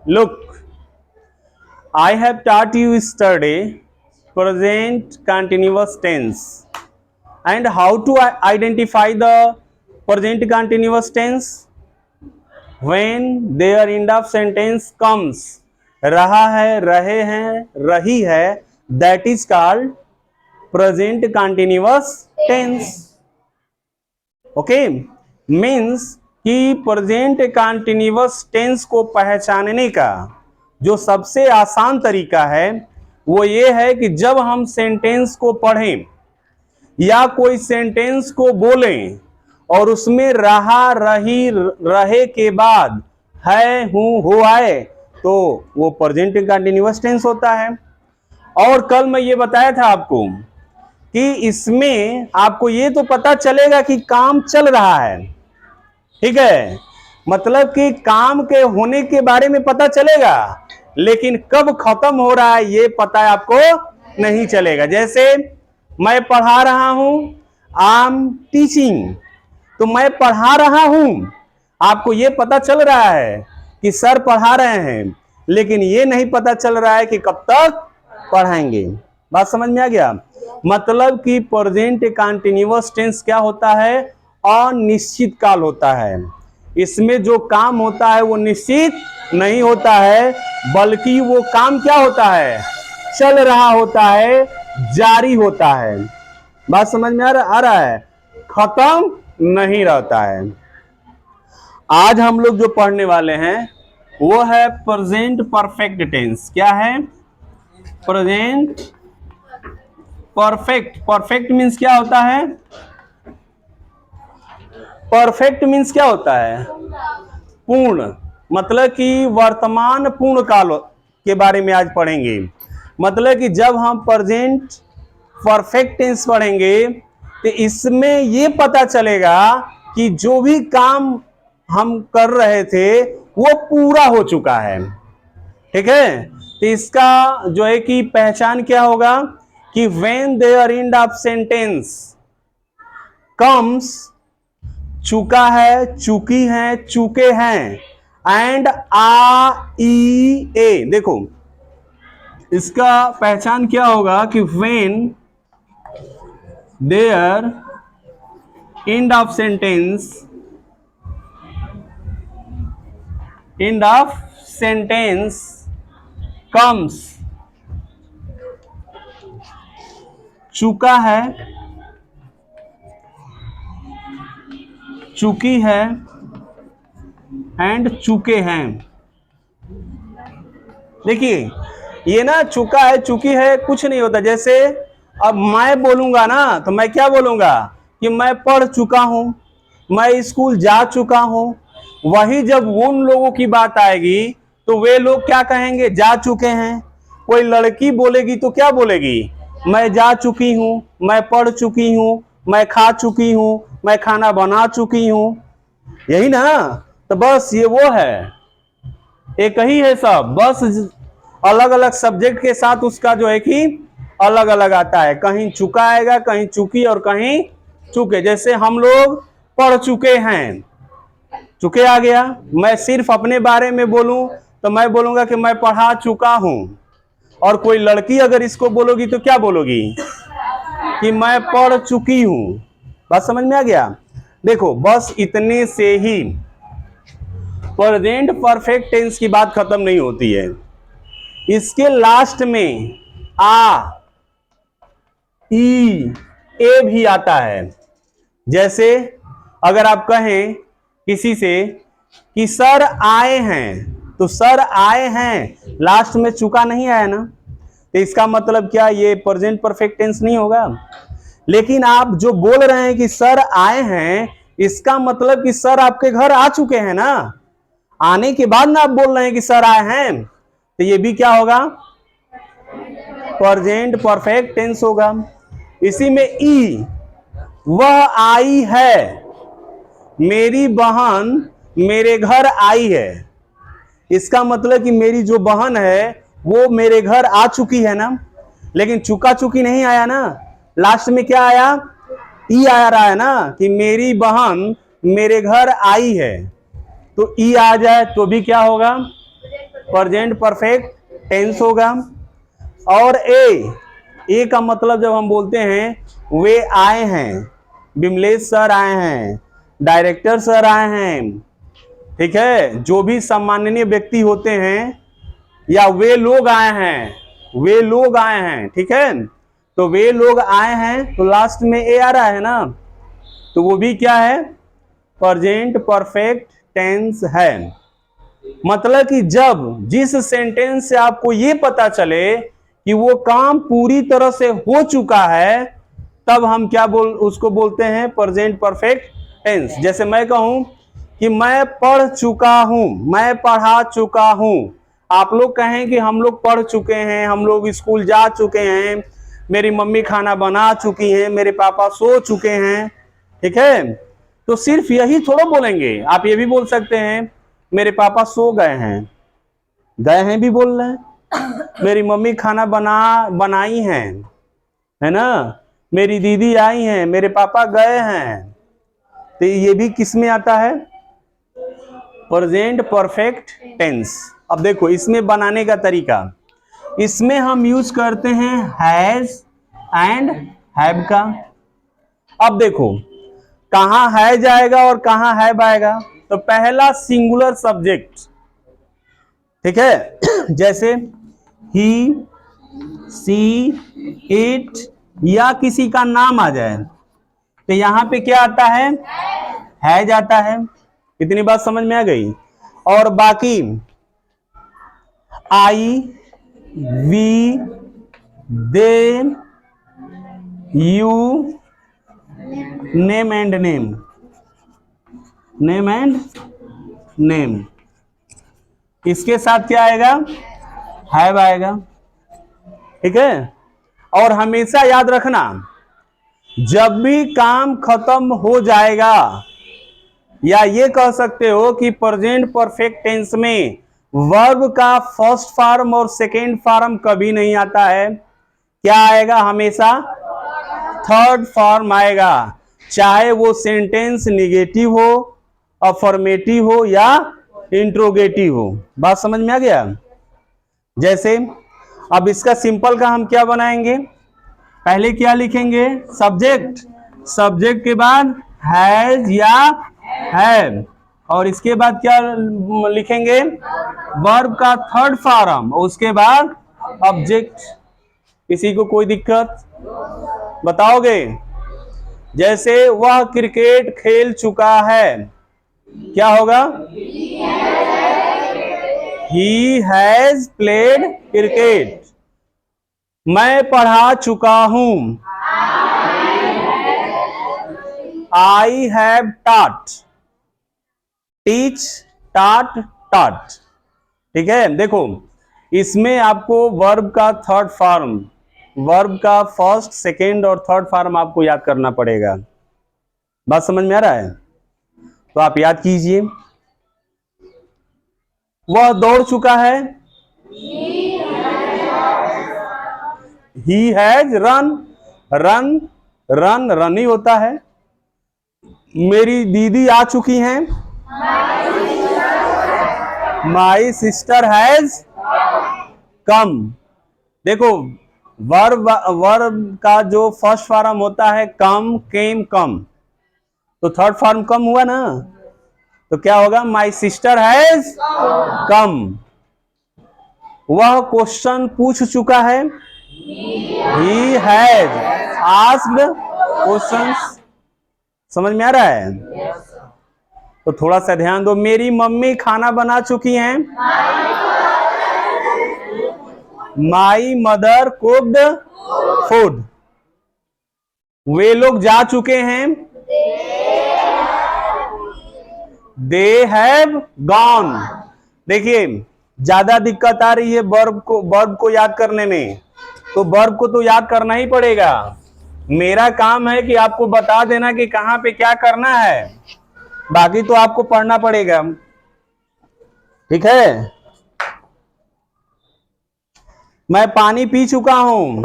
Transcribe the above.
Look, I have taught you yesterday present continuous tense and how to identify the present continuous tense when their end of sentence comes. रहा है, रहे हैं, रही है, that is called present continuous tense. Okay, means कि present continuous tense को पहचानने का जो सबसे आसान तरीका है वो ये है कि जब हम सेंटेंस को पढ़ें या कोई सेंटेंस को बोलें और उसमें रहा, रही, रहे के बाद है, हूं, हुआ है, तो वो प्रेजेंट कंटिन्यूअस टेंस होता है। और कल मैं ये बताया था आपको कि इसमें आपको ये तो पता चलेगा कि काम चल रहा है, ठीक है, मतलब कि काम के होने के बारे में पता चलेगा, लेकिन कब खत्म हो रहा है ये पता है आपको नहीं चलेगा। जैसे मैं पढ़ा रहा हूं, आई एम टीचिंग, तो मैं पढ़ा रहा हूं, आपको ये पता चल रहा है कि सर पढ़ा रहे हैं, लेकिन ये नहीं पता चल रहा है कि कब तक पढ़ाएंगे। बात समझ में आ गया? मतलब कि प्रेजेंट कंटिन्यूअस टेंस क्या होता है? अनिश्चित काल होता है। इसमें जो काम होता है वो निश्चित नहीं होता है, बल्कि वो काम क्या होता है? चल रहा होता है, जारी होता है। बात समझ में आ रहा है? खत्म नहीं रहता है। आज हम लोग जो पढ़ने वाले हैं वो है प्रेजेंट परफेक्ट टेंस। क्या है? Present perfect. परफेक्ट मीन्स क्या होता है? परफेक्ट मीन्स क्या होता है? पूर्ण, मतलब कि वर्तमान पूर्ण काल के बारे में आज पढ़ेंगे। मतलब कि जब हम प्रेजेंट परफेक्ट टेंस पढ़ेंगे तो इसमें ये पता चलेगा कि जो भी काम हम कर रहे थे वो पूरा हो चुका है, ठीक है। तो इसका जो है कि पहचान क्या होगा कि when their end of sentence comes, चुका है, चुकी है, चुके हैं, एंड आ ई ए, देखो इसका पहचान क्या होगा कि when their end of sentence comes, चुका है, चुकी है, एंड चुके हैं। देखिए ये ना चुका है, चुकी है कुछ नहीं होता। जैसे अब मैं बोलूंगा ना तो मैं क्या बोलूंगा कि मैं पढ़ चुका हूं, मैं स्कूल जा चुका हूं। वही जब उन लोगों की बात आएगी तो वे लोग क्या कहेंगे? जा चुके हैं। कोई लड़की बोलेगी तो क्या बोलेगी? मैं जा चुकी हूं, मैं पढ़ चुकी हूं, मैं खा चुकी हूं, मैं खाना बना चुकी हूं। यही ना? तो बस ये वो है, एक ही है सब, बस अलग अलग सब्जेक्ट के साथ उसका जो है कि अलग अलग आता है। कहीं चुका आएगा, कहीं चुकी और कहीं चुके। जैसे हम लोग पढ़ चुके हैं, चुके आ गया। मैं सिर्फ अपने बारे में बोलूं तो मैं बोलूंगा कि मैं पढ़ा चुका हूं, और कोई लड़की अगर इसको बोलोगी तो क्या बोलोगी? कि मैं पढ़ चुकी हूं। बात समझ में आ गया? देखो बस इतने से ही प्रेजेंट परफेक्ट टेंस की बात खत्म नहीं होती है। इसके लास्ट में आ, ई, ए भी आता है। जैसे अगर आप कहें किसी से कि सर आए हैं, तो सर आए हैं, लास्ट में चुका नहीं आया ना, तो इसका मतलब क्या? ये प्रेजेंट परफेक्ट टेंस नहीं होगा। लेकिन आप जो बोल रहे हैं कि सर आए हैं, इसका मतलब कि सर आपके घर आ चुके हैं ना, आने के बाद ना आप बोल रहे हैं कि सर आए हैं, तो ये भी क्या होगा? प्रेजेंट परफेक्ट टेंस होगा। इसी में ई, वह आई है, मेरी बहन मेरे घर आई है। इसका मतलब कि मेरी जो बहन है वो मेरे घर आ चुकी है ना, लेकिन चुका चुकी नहीं आया ना, लास्ट में क्या आया? ई आ रहा है ना कि मेरी बहन मेरे घर आई है। तो ई आ जाए तो भी क्या होगा? प्रेजेंट परफेक्ट टेंस होगा। और ए का मतलब जब हम बोलते हैं वे आए हैं, विमलेश सर आए हैं, डायरेक्टर सर आए हैं, ठीक है, जो भी सम्माननीय व्यक्ति होते हैं, या वे लोग आए हैं, वे लोग आए हैं, ठीक है, तो वे लोग आए हैं तो लास्ट में ए आ रहा है ना, तो वो भी क्या है, प्रेजेंट परफेक्ट टेंस है। मतलब कि जब जिस सेंटेंस से आपको ये पता चले कि वो काम पूरी तरह से हो चुका है, तब हम क्या उसको बोलते हैं प्रेजेंट परफेक्ट टेंस। जैसे मैं कहूं कि मैं पढ़ चुका हूं, मैं पढ़ा चुका हूं, आप लोग कहें कि हम लोग पढ़ चुके हैं, हम लोग स्कूल जा चुके हैं, मेरी मम्मी खाना बना चुकी हैं, मेरे पापा सो चुके हैं, ठीक है, तो सिर्फ यही थोड़ा बोलेंगे, आप ये भी बोल सकते हैं मेरे पापा सो गए हैं भी बोल रहे हैं, मेरी मम्मी खाना बनाई हैं, है ना, मेरी दीदी आई हैं, मेरे पापा गए हैं, तो ये भी किस में आता है, प्रेजेंट परफेक्ट टेंस। अब देखो इसमें बनाने का तरीका, इसमें हम यूज करते हैं हैज एंड हैव का। अब देखो कहां है जाएगा और कहां हैव आएगा, तो पहला सिंगुलर सब्जेक्ट, ठीक है, जैसे ही, सी, इट या किसी का नाम आ जाए तो यहां पे क्या आता है जाता है। इतनी बात समझ में आ गई। और बाकी I, we, they, you, name and name, name and name, इसके साथ क्या आएगा, हैव आएगा, ठीक है। और हमेशा याद रखना जब भी काम खत्म हो जाएगा, या ये कह सकते हो कि प्रेजेंट परफेक्ट टेंस में वर्ब का फर्स्ट फॉर्म और सेकेंड फॉर्म कभी नहीं आता है, क्या आएगा, हमेशा थर्ड फॉर्म आएगा, चाहे वो सेंटेंस निगेटिव हो, अफर्मेटिव हो या इंट्रोगेटिव हो। बात समझ में आ गया। जैसे अब इसका सिंपल का हम क्या बनाएंगे, पहले क्या लिखेंगे, सब्जेक्ट, सब्जेक्ट के बाद हैज या हैव, और इसके बाद क्या लिखेंगे, वर्ब का थर्ड फॉर्म, उसके बाद ऑब्जेक्ट। किसी को कोई दिक्कत बताओगे। जैसे वह क्रिकेट खेल चुका है, क्या होगा, ही हैज प्लेड क्रिकेट। मैं पढ़ा चुका हूं, I have taught, teach, taught, taught, ठीक है। देखो इसमें आपको वर्ब का थर्ड फॉर्म, वर्ब का फर्स्ट, सेकेंड और थर्ड फॉर्म आपको याद करना पड़ेगा। बात समझ में आ रहा है, तो आप याद कीजिए। वह दौड़ चुका है, he has run, run, run, run ही होता है। मेरी दीदी आ चुकी हैं, माई सिस्टर हैज कम। देखो वर्ब का जो फर्स्ट फॉर्म होता है कम, केम, कम, तो थर्ड फॉर्म कम हुआ ना, तो क्या होगा, माई सिस्टर हैज कम। वह क्वेश्चन पूछ चुका है, ही हैज आस्क्ड क्वेश्चंस। समझ में आ रहा है, तो थोड़ा सा ध्यान दो। मेरी मम्मी खाना बना चुकी हैं, माई मदर कुक्ड फूड। वे लोग जा चुके हैं, दे हैव गॉन। देखिए ज्यादा दिक्कत आ रही है वर्ब को याद करने में, तो वर्ब को तो याद करना ही पड़ेगा। मेरा काम है कि आपको बता देना कि कहां पे क्या करना है, बाकी तो आपको पढ़ना पड़ेगा, ठीक है। मैं पानी पी चुका हूं,